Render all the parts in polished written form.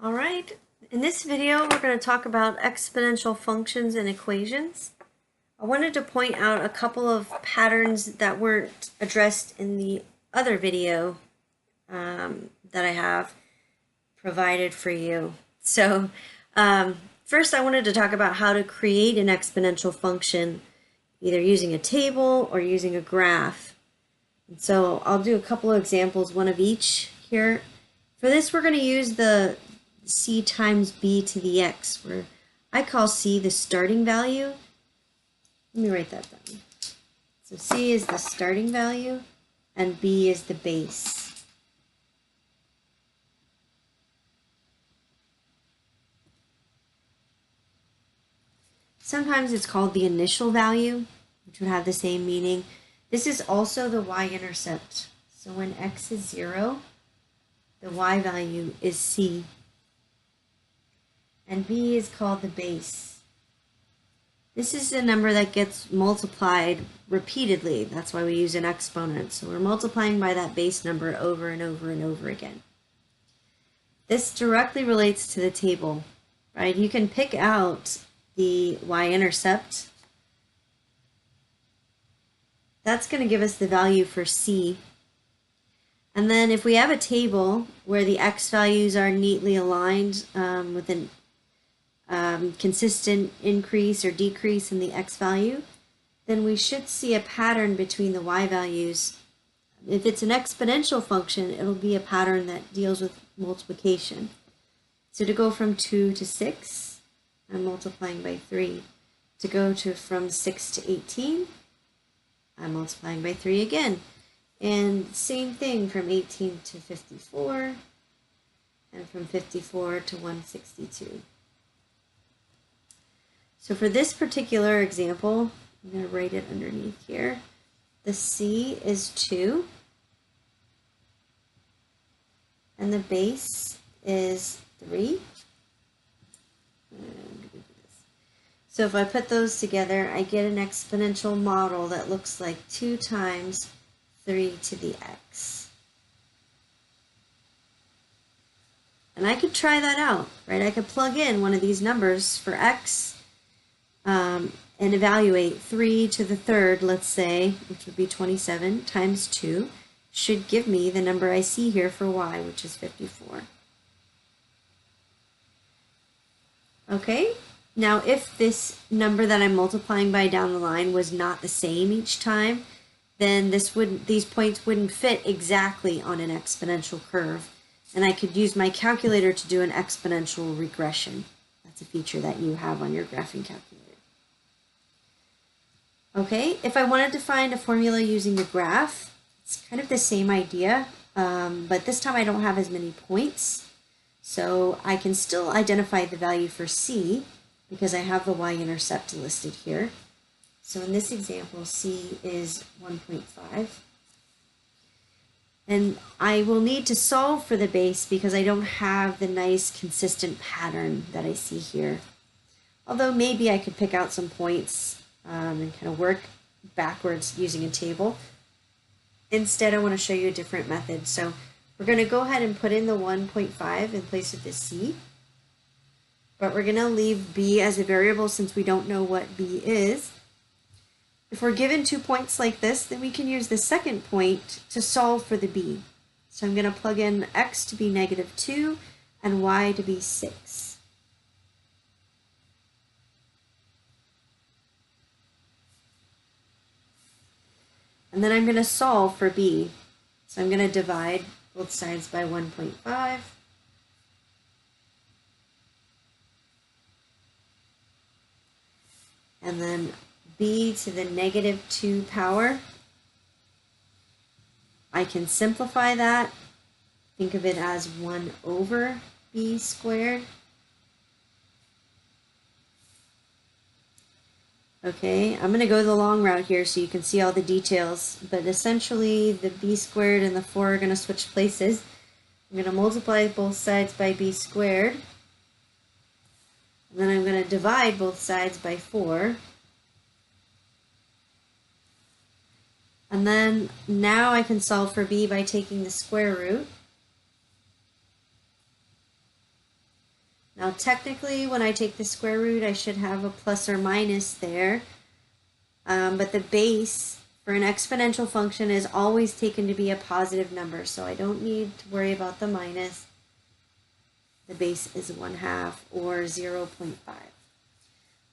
All right, in this video we're going to talk about exponential functions and equations. I wanted to point out a couple of patterns that weren't addressed in the other video that I have provided for you. So first I wanted to talk about how to create an exponential function either using a table or using a graph. And so I'll do a couple of examples, one of each here. For this we're going to use the c times b to the x, where I call c the starting value. Let me write that down. So c is the starting value and b is the base. Sometimes it's called the initial value, which would have the same meaning. This is also the y-intercept. So when x is 0, the y value is c. And b is called the base. This is a number that gets multiplied repeatedly. That's why we use an exponent. So we're multiplying by that base number over and over and over again. This directly relates to the table, right? You can pick out the y-intercept. That's going to give us the value for c. And then if we have a table where the x values are neatly aligned with an consistent increase or decrease in the x value, then we should see a pattern between the y values. If it's an exponential function, it'll be a pattern that deals with multiplication. So to go from 2 to 6, I'm multiplying by 3. To go from 6 to 18, I'm multiplying by 3 again. And same thing from 18 to 54, and from 54 to 162. So for this particular example, I'm going to write it underneath here. The c is 2, and the base is 3. So if I put those together, I get an exponential model that looks like 2 times 3 to the x. And I could try that out, right? I could plug in one of these numbers for x and evaluate 3 to the third, let's say, which would be 27, times 2, should give me the number I see here for y, which is 54. Okay, now if this number that I'm multiplying by down the line was not the same each time, then these points wouldn't fit exactly on an exponential curve, and I could use my calculator to do an exponential regression. That's a feature that you have on your graphing calculator. Okay, if I wanted to find a formula using the graph, it's kind of the same idea, but this time I don't have as many points, so I can still identify the value for c because I have the y-intercept listed here. So in this example, c is 1.5. And I will need to solve for the base because I don't have the nice consistent pattern that I see here. Although maybe I could pick out some points and kind of work backwards using a table. Instead, I want to show you a different method. So we're going to go ahead and put in the 1.5 in place of the c. But we're going to leave b as a variable since we don't know what b is. If we're given 2 points like this, then we can use the second point to solve for the b. So I'm going to plug in x to be -2 and y to be 6. And then I'm going to solve for b. So I'm going to divide both sides by 1.5. And then b to the -2 power. I can simplify that. Think of it as 1 over b squared. Okay, I'm going to go the long route here so you can see all the details, but essentially the b squared and the 4 are going to switch places. I'm going to multiply both sides by b squared, and then I'm going to divide both sides by 4. And then now I can solve for b by taking the square root. Now technically when I take the square root I should have a plus or minus there, but the base for an exponential function is always taken to be a positive number, so I don't need to worry about the minus. The base is 1/2 or 0.5.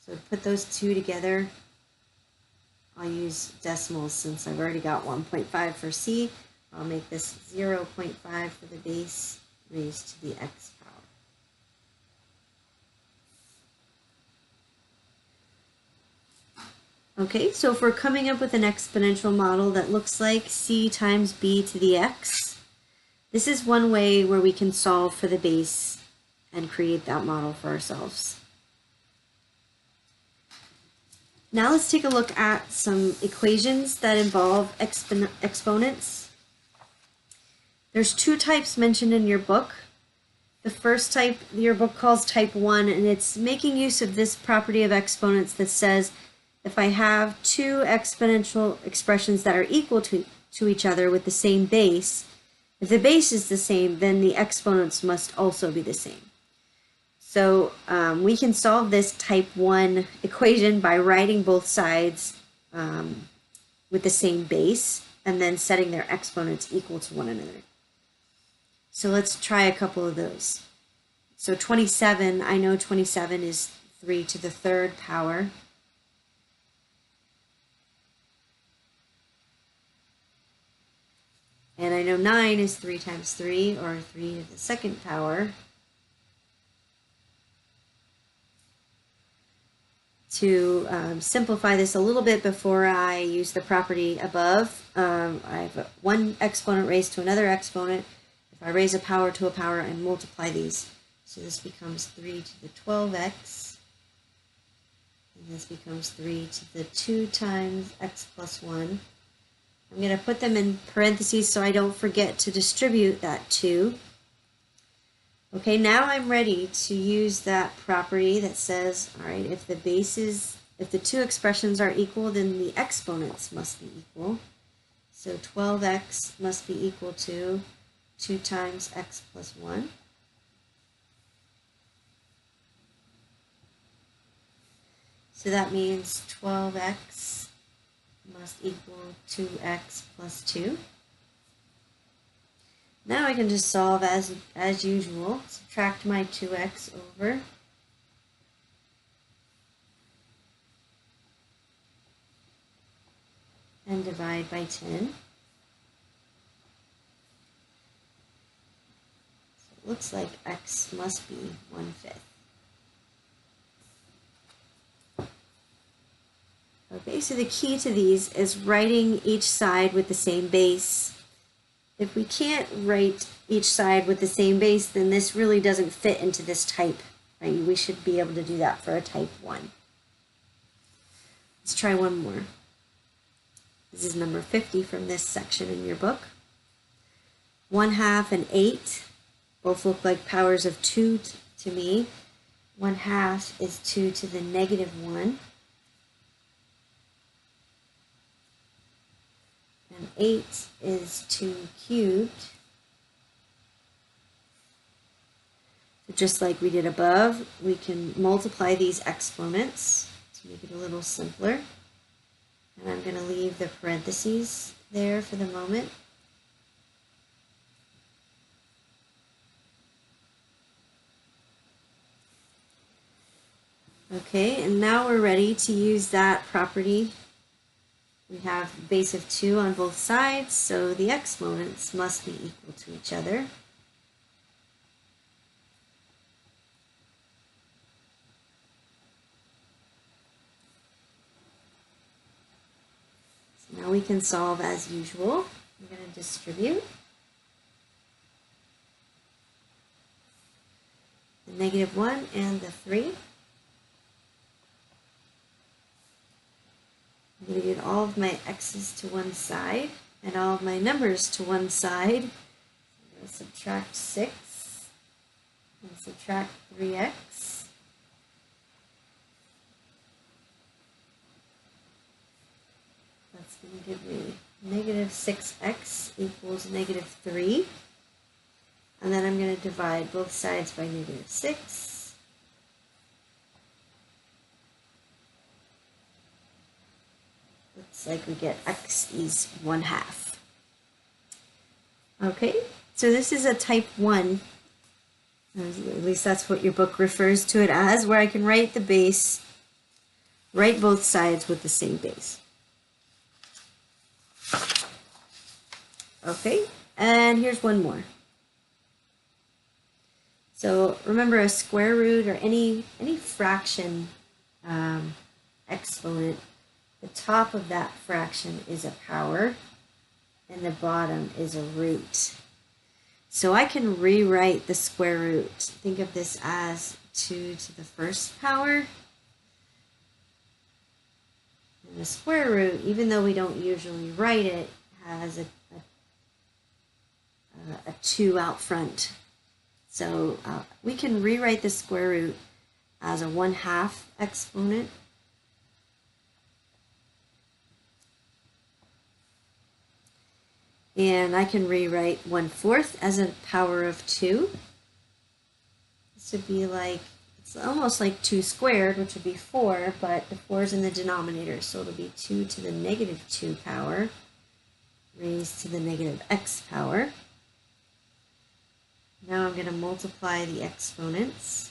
So to put those two together, I'll use decimals since I've already got 1.5 for C. I'll make this 0.5 for the base raised to the x power. Okay, so if we're coming up with an exponential model that looks like C times B to the x, this is one way where we can solve for the base and create that model for ourselves. Now let's take a look at some equations that involve exponents. There's two types mentioned in your book. The first type your book calls type 1, and it's making use of this property of exponents that says if I have two exponential expressions that are equal to each other with the same base, if the base is the same, then the exponents must also be the same. So we can solve this type 1 equation by writing both sides with the same base and then setting their exponents equal to one another. So let's try a couple of those. So 27, I know 27 is 3 to the third power. And I know 9 is 3 times 3, or 3 to the second power. To simplify this a little bit before I use the property above, I have one exponent raised to another exponent. If I raise a power to a power and multiply these, so this becomes 3 to the 12x, and this becomes 3 to the 2 times x plus 1. I'm going to put them in parentheses so I don't forget to distribute that 2. Okay, now I'm ready to use that property that says, all right, if the two expressions are equal, then the exponents must be equal. So 12x must be equal to 2 times x plus 1. So that means 12x must equal 2x plus 2. Now I can just solve as usual. Subtract my 2x over. And divide by 10. So it looks like x must be 1/5. Okay, so the key to these is writing each side with the same base. If we can't write each side with the same base, then this really doesn't fit into this type, right? We should be able to do that for a type 1. Let's try one more. This is number 50 from this section in your book. 1/2 and 8 both look like powers of 2 to me. 1/2 is 2 to the negative 1. And 8 is 2 cubed. So just like we did above, we can multiply these exponents to make it a little simpler. And I'm going to leave the parentheses there for the moment. Okay, and now we're ready to use that property. We have base of 2 on both sides, so the exponents must be equal to each other. So now we can solve as usual. I'm going to distribute. The negative 1 and the 3. I'm going to get all of my x's to one side and all of my numbers to one side. I'm going to subtract 6 and subtract 3x. That's going to give me negative 6x equals negative 3. And then I'm going to divide both sides by negative 6. It's like we get x is 1/2. Okay, so this is a type 1, at least that's what your book refers to it as, where I can write the base, write both sides with the same base. Okay, and here's one more. So remember, a square root or any fraction exponent, the top of that fraction is a power and the bottom is a root. So I can rewrite the square root. Think of this as 2 to the first power. And the square root, even though we don't usually write it, has a 2 out front. So we can rewrite the square root as a 1/2 exponent. And I can rewrite 1/4 as a power of 2. This would be like, it's almost like 2 squared, which would be 4, but the 4 is in the denominator, so it'll be 2 to the negative 2 power raised to the negative x power. Now I'm going to multiply the exponents.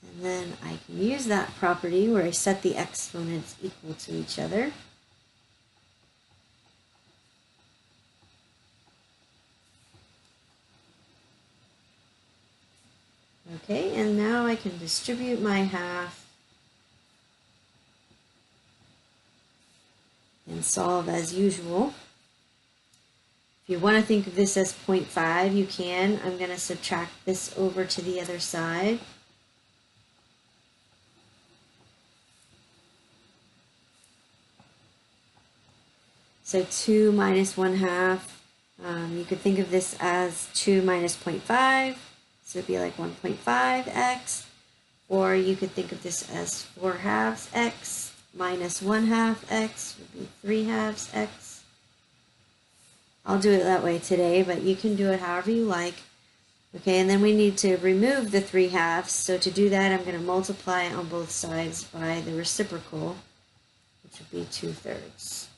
And then I can use that property where I set the exponents equal to each other. Okay, and now I can distribute my half and solve as usual. If you want to think of this as 0.5, you can. I'm going to subtract this over to the other side. So 2 minus 1/2, you could think of this as 2 minus 0.5, so it'd be like 1.5x, or you could think of this as 4/2 x minus 1/2 x would be 3/2 x. I'll do it that way today, but you can do it however you like. Okay, and then we need to remove the 3/2, so to do that I'm going to multiply on both sides by the reciprocal, which would be 2/3.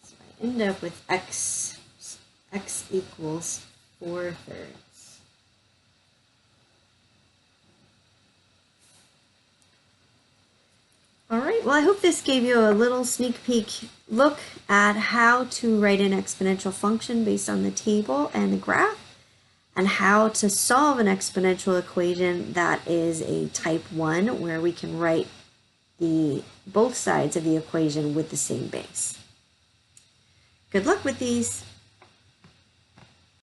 So I end up with x equals 4/3. All right, well, I hope this gave you a little sneak peek look at how to write an exponential function based on the table and the graph, and how to solve an exponential equation that is a type 1, where we can write both sides of the equation with the same base. Good luck with these.